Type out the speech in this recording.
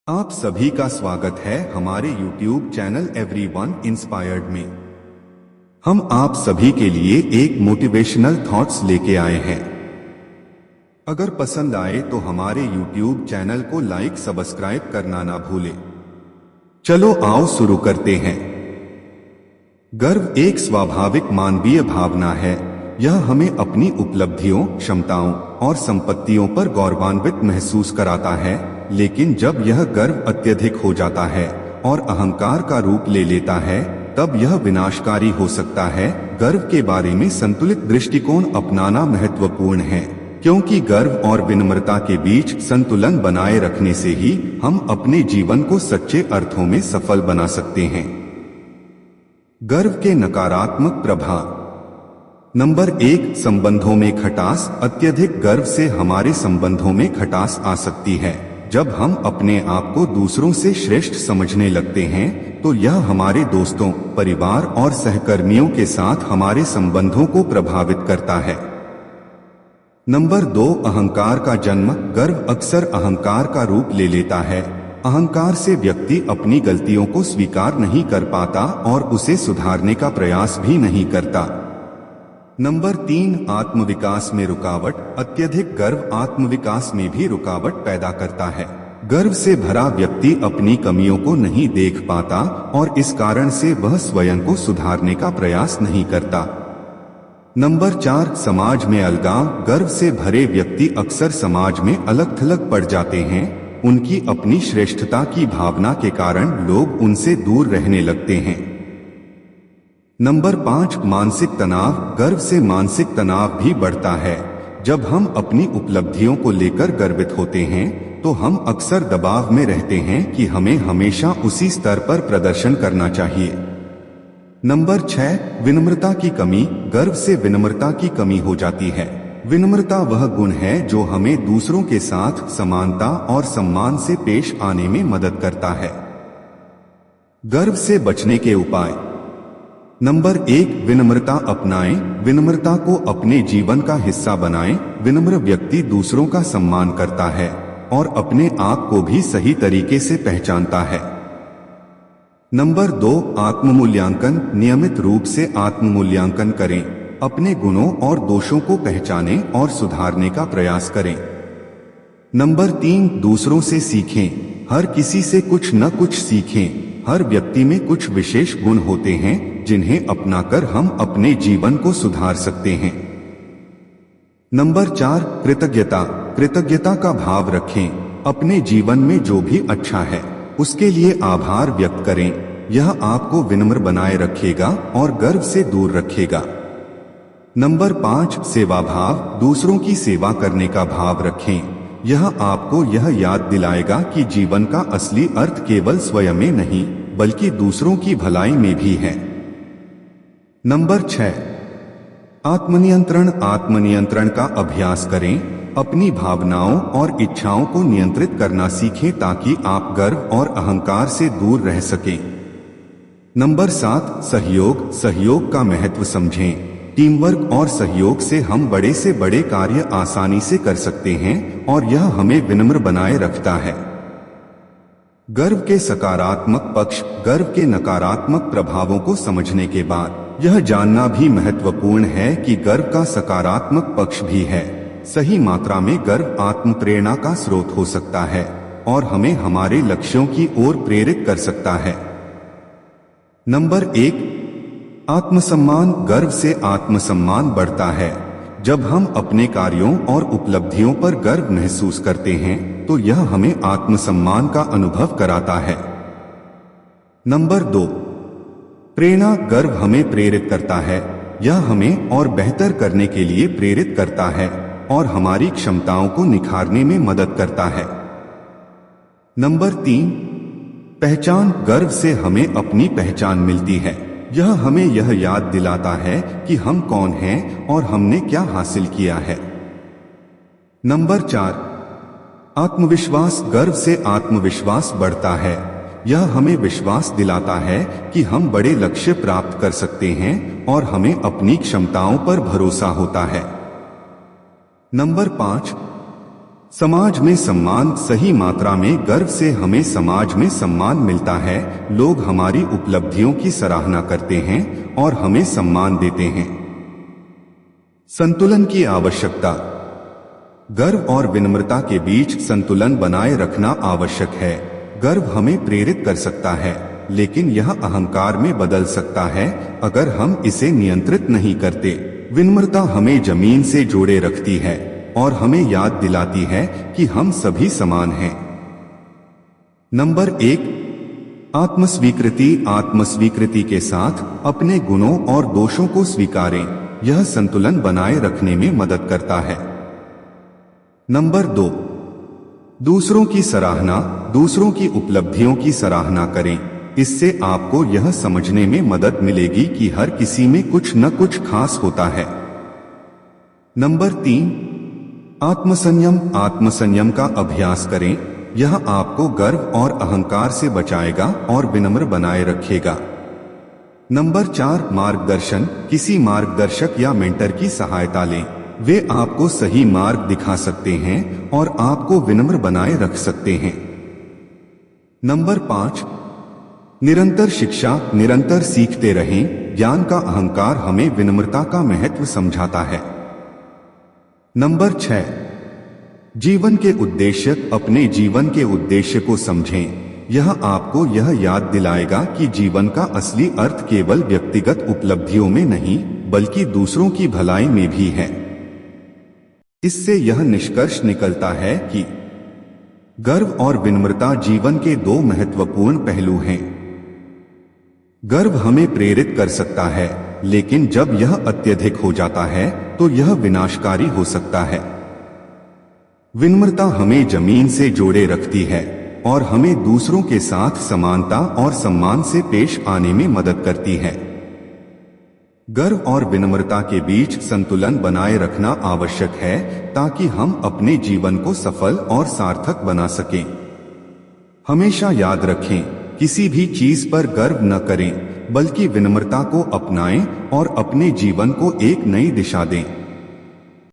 आप सभी का स्वागत है हमारे YouTube चैनल एवरीवन इंस्पायर्ड में। हम आप सभी के लिए एक मोटिवेशनल थॉट्स लेके आए हैं। अगर पसंद आए तो हमारे YouTube चैनल को लाइक सब्सक्राइब करना ना भूलें। चलो आओ शुरू करते हैं। गर्व एक स्वाभाविक मानवीय भावना है। यह हमें अपनी उपलब्धियों, क्षमताओं और संपत्तियों पर गौरवान्वित महसूस कराता है, लेकिन जब यह गर्व अत्यधिक हो जाता है और अहंकार का रूप ले लेता है, तब यह विनाशकारी हो सकता है। गर्व के बारे में संतुलित दृष्टिकोण अपनाना महत्वपूर्ण है, क्योंकि गर्व और विनम्रता के बीच संतुलन बनाए रखने से ही हम अपने जीवन को सच्चे अर्थों में सफल बना सकते हैं। गर्व के नकारात्मक प्रभाव। नंबर 1, संबंधों में खटास। अत्यधिक गर्व से हमारे संबंधों में खटास आ सकती है। जब हम अपने आप को दूसरों से श्रेष्ठ समझने लगते हैं, तो यह हमारे दोस्तों, परिवार और सहकर्मियों के साथ हमारे संबंधों को प्रभावित करता है। नंबर 2, अहंकार का जन्म। गर्व अक्सर अहंकार का रूप ले लेता है। अहंकार से व्यक्ति अपनी गलतियों को स्वीकार नहीं कर पाता और उसे सुधारने का प्रयास भी नहीं करता। नंबर 3, आत्मविकास में रुकावट। अत्यधिक गर्व आत्मविकास में भी रुकावट पैदा करता है। गर्व से भरा व्यक्ति अपनी कमियों को नहीं देख पाता और इस कारण से वह स्वयं को सुधारने का प्रयास नहीं करता। नंबर 4, समाज में अलगाव। गर्व से भरे व्यक्ति अक्सर समाज में अलग थलग पड़ जाते हैं। उनकी अपनी श्रेष्ठता की भावना के कारण लोग उनसे दूर रहने लगते हैं। नंबर 5, मानसिक तनाव। गर्व से मानसिक तनाव भी बढ़ता है। जब हम अपनी उपलब्धियों को लेकर गर्वित होते हैं, तो हम अक्सर दबाव में रहते हैं कि हमें हमेशा उसी स्तर पर प्रदर्शन करना चाहिए। नंबर 6, विनम्रता की कमी। गर्व से विनम्रता की कमी हो जाती है। विनम्रता वह गुण है जो हमें दूसरों के साथ समानता और सम्मान से पेश आने में मदद करता है। गर्व से बचने के उपाय। नंबर 1, विनम्रता अपनाएं। विनम्रता को अपने जीवन का हिस्सा बनाएं। विनम्र व्यक्ति दूसरों का सम्मान करता है और अपने आप को भी सही तरीके से पहचानता है। नंबर 2, आत्ममूल्यांकन। नियमित रूप से आत्ममूल्यांकन करें। अपने गुणों और दोषों को पहचानें और सुधारने का प्रयास करें। नंबर 3, दूसरों से सीखें। हर किसी से कुछ न कुछ सीखें। हर व्यक्ति में कुछ विशेष गुण होते हैं जिन्हें अपनाकर हम अपने जीवन को सुधार सकते हैं। नंबर 4, कृतज्ञता। कृतज्ञता का भाव रखें। अपने जीवन में जो भी अच्छा है उसके लिए आभार व्यक्त करें। यह आपको विनम्र बनाए रखेगा और गर्व से दूर रखेगा। नंबर 5, सेवा भाव। दूसरों की सेवा करने का भाव रखें। यह आपको यह याद दिलाएगा कि जीवन का असली अर्थ केवल स्वयं में नहीं, बल्कि दूसरों की भलाई में भी है। नंबर 6, आत्मनियंत्रण। आत्मनियंत्रण का अभ्यास करें। अपनी भावनाओं और इच्छाओं को नियंत्रित करना सीखें ताकि आप गर्व और अहंकार से दूर रह सकें। नंबर 7, सहयोग। सहयोग का महत्व समझें। टीम वर्क और सहयोग से हम बड़े से बड़े कार्य आसानी से कर सकते हैं और यह हमें विनम्र बनाए रखता है। गर्व के सकारात्मक पक्ष। गर्व के नकारात्मक प्रभावों को समझने के बाद यह जानना भी महत्वपूर्ण है कि गर्व का सकारात्मक पक्ष भी है। सही मात्रा में गर्व आत्म प्रेरणा का स्रोत हो सकता है और हमें हमारे लक्ष्यों की ओर प्रेरित कर सकता है। नंबर 1, आत्मसम्मान। गर्व से आत्मसम्मान बढ़ता है। जब हम अपने कार्यों और उपलब्धियों पर गर्व महसूस करते हैं, तो यह हमें आत्मसम्मान का अनुभव कराता है। नंबर 2, प्रेरणा। गर्व हमें प्रेरित करता है। यह हमें और बेहतर करने के लिए प्रेरित करता है और हमारी क्षमताओं को निखारने में मदद करता है। नंबर 3, पहचान। गर्व से हमें अपनी पहचान मिलती है। यह हमें यह याद दिलाता है कि हम कौन हैं और हमने क्या हासिल किया है। नंबर 4, आत्मविश्वास। गर्व से आत्मविश्वास बढ़ता है। यह हमें विश्वास दिलाता है कि हम बड़े लक्ष्य प्राप्त कर सकते हैं और हमें अपनी क्षमताओं पर भरोसा होता है। नंबर 5, समाज में सम्मान सही मात्रा में गर्व से हमें समाज में सम्मान मिलता है। लोग हमारी उपलब्धियों की सराहना करते हैं और हमें सम्मान देते हैं। संतुलन की आवश्यकता। गर्व और विनम्रता के बीच संतुलन बनाए रखना आवश्यक है। गर्व हमें प्रेरित कर सकता है, लेकिन यह अहंकार में बदल सकता है अगर हम इसे नियंत्रित नहीं करते। विनम्रता हमें जमीन से जोड़े रखती है और हमें याद दिलाती है कि हम सभी समान हैं। नंबर 1, आत्मस्वीकृति। आत्मस्वीकृति के साथ अपने गुणों और दोषों को स्वीकारें। यह संतुलन बनाए रखने में मदद करता है। नंबर 2, दूसरों की सराहना। दूसरों की उपलब्धियों की सराहना करें। इससे आपको यह समझने में मदद मिलेगी कि हर किसी में कुछ न कुछ खास होता है। नंबर 3, आत्मसंयम। आत्मसंयम का अभ्यास करें। यह आपको गर्व और अहंकार से बचाएगा और विनम्र बनाए रखेगा। नंबर 4, मार्गदर्शन। किसी मार्गदर्शक या मेंटर की सहायता लें। वे आपको सही मार्ग दिखा सकते हैं और आपको विनम्र बनाए रख सकते हैं। नंबर 5, निरंतर शिक्षा। निरंतर सीखते रहें। ज्ञान का अहंकार हमें विनम्रता का महत्व समझाता है। नंबर 6, जीवन के उद्देश्य। अपने जीवन के उद्देश्य को समझें। यह आपको यह याद दिलाएगा कि जीवन का असली अर्थ केवल व्यक्तिगत उपलब्धियों में नहीं, बल्कि दूसरों की भलाई में भी है। इससे यह निष्कर्ष निकलता है कि गर्व और विनम्रता जीवन के दो महत्वपूर्ण पहलू हैं। गर्व हमें प्रेरित कर सकता है, लेकिन जब यह अत्यधिक हो जाता है तो यह विनाशकारी हो सकता है। विनम्रता हमें जमीन से जोड़े रखती है और हमें दूसरों के साथ समानता और सम्मान से पेश आने में मदद करती है। गर्व और विनम्रता के बीच संतुलन बनाए रखना आवश्यक है ताकि हम अपने जीवन को सफल और सार्थक बना सकें। हमेशा याद रखें, किसी भी चीज पर गर्व न करें, बल्कि विनम्रता को अपनाएं और अपने जीवन को एक नई दिशा दें।